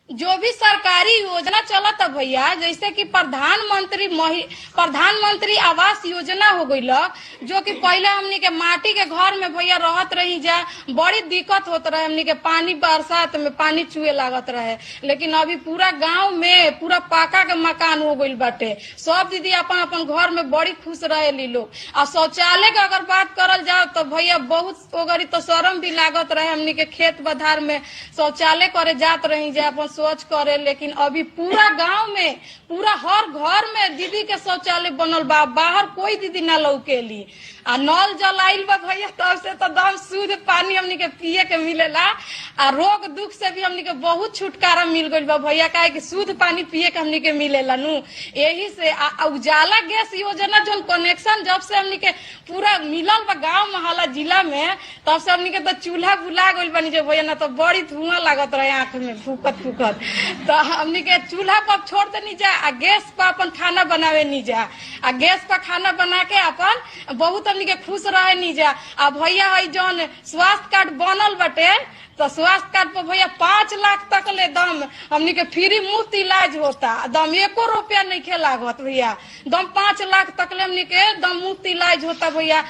जो भी सरकारी योजना चलत है भैया, जैसे कि प्रधानमंत्री आवास योजना हो गई, जो कि पहले हमनी के माटी के घर में भैया रहत रही जा, बड़ी दिक्कत होत रहे, हमनी के पानी बरसात में पानी चुए लागत रहे। लेकिन अभी पूरा गांव में पूरा पाका के मकान हो गई बाटे, सब दीदी अपन अपन घर में बड़ी खुश रहेली लोग। और शौचालय के अगर बात करल जाओ तो भैया बहुत ओगरी तो शर्म भी लागत रहे, हमनी के खेत बधार में शौचालय करे जात रही जा अपन सोच करे। लेकिन अभी पूरा गांव में पूरा हर घर में दीदी के शौचालय बनल बा, बाहर कोई दीदी ना लौकेली। आ नल जल आइल बा भैया, तब से तो दम शुद्ध पानी हमनी के पिए के मिलेला। आ रोग दुख से भी हमनी के बहुत छुटकारा मिल गइल बा भैया, काहे कि शुद्ध पानी पिए के हमनी के मिलेला नु। यही से उजाला गैस योजना जो कनेक्शन जब से हमनी के पूरा मिलल बा गांव मोहल्ला जिला में, तब से हमनी के तो चूल्हा बुला गइल बानी जो भैया, ना तो बड़ी धुआं लागत रहे आंख में फूकत फूकत। तो हमनी के चूल्हा पर छोड़ देनी जा, आ गैस पर अपन खाना बनावे नी जा। आ गैस पर खाना बना के अपन बहुत हमनी के खुश रहे नी जा। आ भैया है जौन स्वास्थ्य कार्ड बनल बटे, तो स्वास्थ्य कार्ड पर भैया 5 लाख तक ले दम हमनी के फ्री मुफ्त इलाज होता, दम 1 रुपया नहीं खे लागत भैया, दम 5 लाख तक ले हमनी के दम मुफ्त इलाज होता भैया।